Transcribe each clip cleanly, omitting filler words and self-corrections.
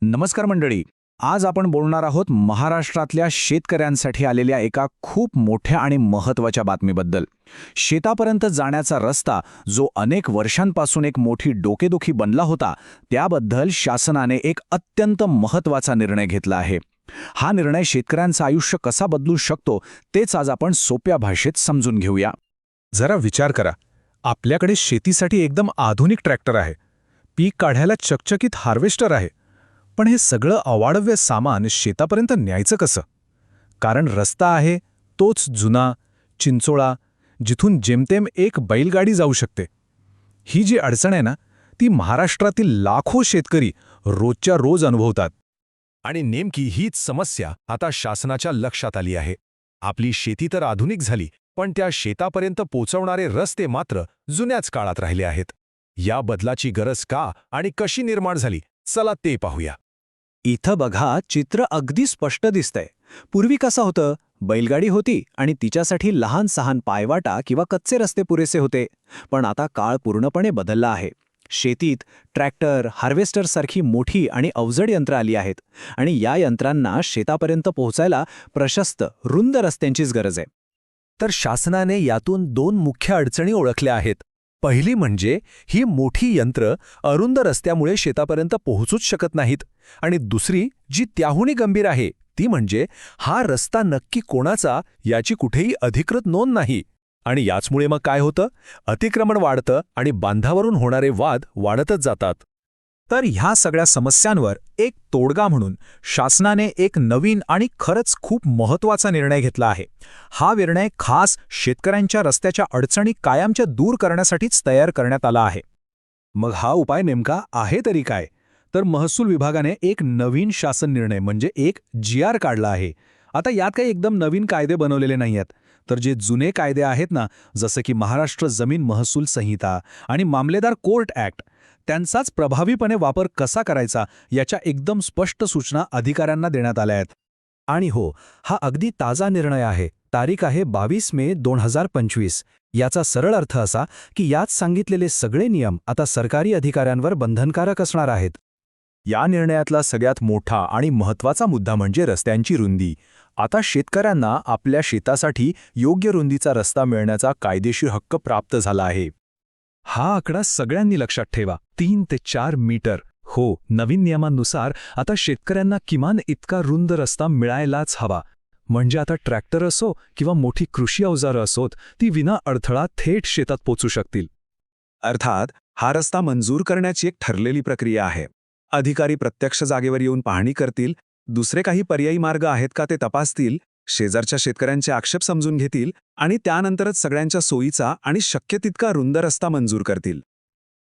नमस्कार मंडळी. आज आपण बोलणार आहोत महाराष्ट्रातल्या शेतकऱ्यांसाठी आलेल्या एका खूप मोठ्या आणि महत्त्वाच्या बातमीबद्दल. शेतापर्यंत जाण्याचा रस्ता जो अनेक वर्षांपासून एक मोठी डोकेदुखी बनला होता, त्याबद्दल शासनाने एक अत्यंत महत्त्वाचा निर्णय घेतला आहे. हा निर्णय शेतकऱ्यांचं आयुष्य कसा बदलू शकतो तेच आज आपण सोप्या भाषेत समजून घेऊया. जरा विचार करा, आपल्याकडे शेतीसाठी एकदम आधुनिक ट्रॅक्टर आहे, पीक काढायला चकचकीत हार्वेस्टर आहे, पण हे सगळं अवाढव्य सामान शेतापर्यंत न्यायचं कसं? कारण रस्ता आहे तोच जुना, चिंचोळा, जिथून जेमतेम एक बैलगाडी जाऊ शकते. ही जी अडचण आहे ना, ती महाराष्ट्रातील लाखो शेतकरी रोजच्या रोज अनुभवतात. आणि नेमकी हीच समस्या आता शासनाच्या लक्षात आली आहे. आपली शेती तर आधुनिक झाली, पण त्या शेतापर्यंत पोचवणारे रस्ते मात्र जुन्याच काळात राहिले आहेत. या बदलाची गरज का आणि कशी निर्माण झाली, चला ते पाहूया. इथं बघा, चित्र अगदी स्पष्ट दिसतंय. पूर्वी कसं होतं, बैलगाडी होती आणि तिच्यासाठी लहान सहान पायवाटा किंवा कच्चे रस्ते पुरेसे होते. पण आता काळ पूर्णपणे बदलला आहे. शेतीत ट्रॅक्टर, हार्वेस्टरसारखी मोठी आणि अवजड यंत्र आली आहेत आणि या यंत्रांना शेतापर्यंत पोहोचायला प्रशस्त, रुंद रस्त्यांचीच गरज आहे. तर शासनाने यातून दोन मुख्य अडचणी ओळखल्या आहेत. पहिली म्हणजे ही मोठी यंत्र अरुंद रस्त्यामुळे शेतापर्यंत पोहोचूच शकत नाहीत, आणि दुसरी जी त्याहूनही गंभीर आहे ती म्हणजे हा रस्ता नक्की कोणाचा याची कुठेही अधिकृत नोंद नाही. आणि याचमुळे मग काय होतं, अतिक्रमण वाढतं आणि बांधावरून होणारे वाद वाढतच जातात. तर ह्या सगळ्या समस्यांवर एक तोडगा म्हणून शासनाने एक नवीन आणि खरंच खूप महत्त्वाचा निर्णय घेतला आहे. हा निर्णय खास शेतकऱ्यांच्या रस्त्याच्या अडचणी कायमच्या दूर करण्यासाठीच तयार करण्यात आला आहे. मग हा उपाय नेमका आहे तरी काय? तर महसूल विभागाने एक नवीन शासन निर्णय म्हणजे एक GR काढला आहे. आता यात काही एकदम नवीन कायदे बनवलेले नाही आहेत, तर जे जुने कायदे आहेत ना, जसं की महाराष्ट्र जमीन महसूल संहिता आणि मामलेदार कोर्ट ॲक्ट, त्यांचाच प्रभावीपणे वापर कसा करायचा याच्या एकदम स्पष्ट सूचना अधिकाऱ्यांना देण्यात आल्या आहेत. आणि हो, हा अगदी ताजा निर्णय आहे. तारीख आहे 22 मे 2025. याचा सरळ अर्थ असा की यात सांगितलेले सगळे नियम आता सरकारी अधिकाऱ्यांवर बंधनकारक असणार आहेत. या निर्णयातला सगळ्यात मोठा आणि महत्त्वाचा मुद्दा म्हणजे रस्त्यांची रुंदी. आता शेतकऱ्यांना आपल्या शेतासाठी योग्य रुंदीचा रस्ता मिळण्याचा कायदेशीर हक्क प्राप्त झाला आहे. हा आकडा सगळ्यांनी लक्षात ठेवा, 3 ते 4 मीटर. हो, नवीन नियमांनुसार आता शेतकऱ्यांना किमान इतका रुंद रस्ता मिळायलाच हवा. म्हणजे आता ट्रॅक्टर असो किंवा मोठी कृषी अवजारं असोत, ती विना अडथळा थेट शेतात पोचू शकतील. अर्थात हा रस्ता मंजूर करण्याची एक ठरलेली प्रक्रिया आहे. अधिकारी प्रत्यक्ष जागेवर येऊन पाहणी करतील, दुसरे काही पर्यायी मार्ग आहेत का ते तपासतील, शेजारच्या शेतकऱ्यांचे आक्षेप समजून घेतील आणि त्यानंतरच सगळ्यांच्या सोयीचा आणि शक्य तितका रुंद रस्ता मंजूर करतील.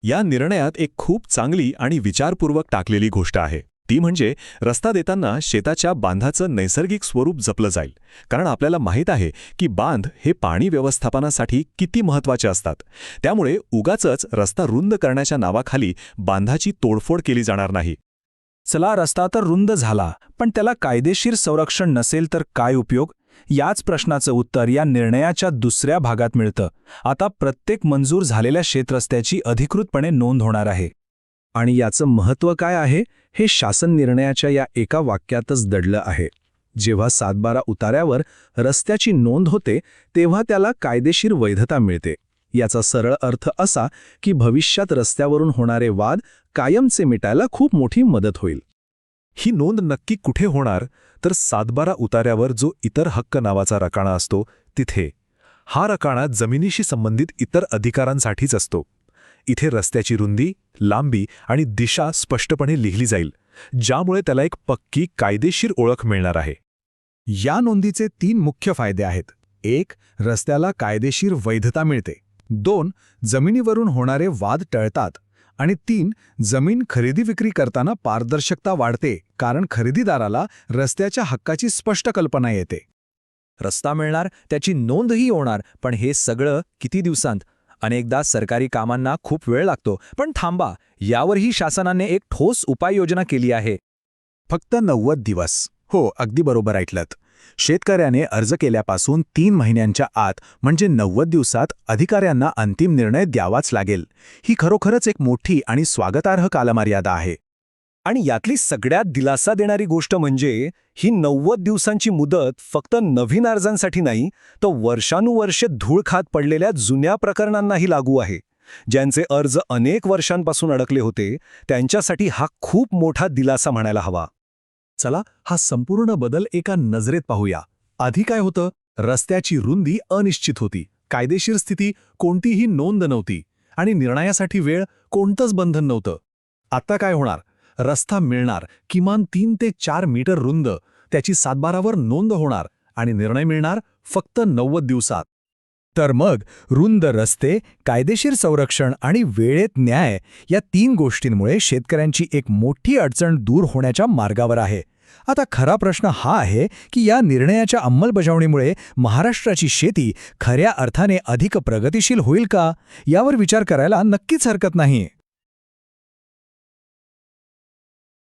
या निर्णयात एक खूप चांगली आणि विचारपूर्वक टाकलेली गोष्ट आहे. ती म्हणजे रस्ता देताना शेताच्या बांधाचं नैसर्गिक स्वरूप जपलं जाईल. कारण आपल्याला माहीत आहे की बांध हे पाणी व्यवस्थापनासाठी किती महत्त्वाचे असतात. त्यामुळे उगाचच रस्ता रुंद करण्याच्या नावाखाली बांधाची तोडफोड केली जाणार नाही. चला, रस्ता तर रुंद झाला, पण त्याला कायदेशीर संरक्षण नसेल तर काय उपयोग? याच प्रश्नाचं उत्तर या निर्णयाच्या दुसऱ्या भागात मिळतं. आता प्रत्येक मंजूर झालेल्या शेतरस्त्याची अधिकृतपणे नोंद होणार आहे. आणि याचं महत्त्व काय आहे हे शासन निर्णयाच्या या एका वाक्यातच दडलं आहे. जेव्हा 7/12 उतार्यावर रस्त्याची नोंद होते तेव्हा त्याला कायदेशीर वैधता मिळते. याचा सरळ अर्थ असा की भविष्यात रस्त्यावरून होणारे वाद कायमचे मिटायला खूप मोठी मदत होईल. ही नोंद नक्की कुठे होणार? तर 7/12 उतार्यावर जो इतर हक्क नावाचा रकाना असतो तिथे. हा रकाना जमिनीशी संबंधित इतर अधिकारांसाठीच असतो. इथे रस्त्याची रुंदी, लांबी आणि दिशा स्पष्टपणे लिहिली जाईल, ज्यामुळे त्याला एक पक्की कायदेशीर ओळख मिळणार आहे. या नोंदीचे 3 मुख्य फायदे आहेत. 1. रस्त्याला कायदेशीर वैधता मिळते. 2. जमिनीवरून होणारे वाद टळतात. आणि 3. जमीन खरेदी विक्री करताना पारदर्शकता वाढते, कारण खरेदीदाराला रस्त्याच्या हक्काची स्पष्ट कल्पना येते. रस्ता मिळणार, त्याची नोंदही होणार, पण हे सगळं किती दिवसांत? अनेकदा सरकारी कामांना खूप वेळ लागतो. पण थांबा, यावरही शासनाने एक ठोस उपाययोजना केली आहे. फक्त 90 दिवस. हो, अगदी बरोबर ऐकलत. शेतकऱ्याने अर्ज केल्यापासून 3 महिन्यांच्या आत म्हणजे 90 दिवसात अधिकाऱ्यांना अंतिम निर्णय द्यावाच लागेल. ही खरोखरच एक मोठी आणि स्वागतार्ह कालमर्यादा आहे. आणि यातली सगळ्यात दिलासा देणारी गोष्ट म्हणजे ही 90 दिवसांची मुदत फक्त नवीन अर्जांसाठी नाही, तर वर्षानुवर्षे धूळ खात पडलेल्या जुन्या प्रकरणांनाही लागू आहे. ज्यांचे अर्ज अनेक वर्षांपासून अडकले होते, त्यांच्यासाठी हा खूप मोठा दिलासा म्हणायला हवा. चला हा संपूर्ण बदल एका नजरेत पाहूया. आधी काय होतं? रस्त्याची रुंदी अनिश्चित होती, कायदेशीर स्थिती कोणतीही नोंद नव्हती आणि निर्णयासाठी वेळ कोणतंच बंधन नव्हतं. आता काय होणार? रस्ता मिळणार, किमान 3 ते 4 मीटर रुंद, त्याची सातबारावर नोंद होणार आणि निर्णय मिळणार फक्त 90 दिवसात. तर मग रुंद रस्ते, कायदेशीर संरक्षण आणि वेळेत न्याय या 3 गोष्टींमुळे शेतकऱ्यांची एक मोठी अडचण दूर होण्याच्या मार्गावर आहे. आता खरा प्रश्न हा आहे की या निर्णयाच्या अंमलबजावणीमुळे महाराष्ट्राची शेती खऱ्या अर्थाने अधिक प्रगतिशील होईल का? यावर विचार करायला नक्कीच हरकत नाही.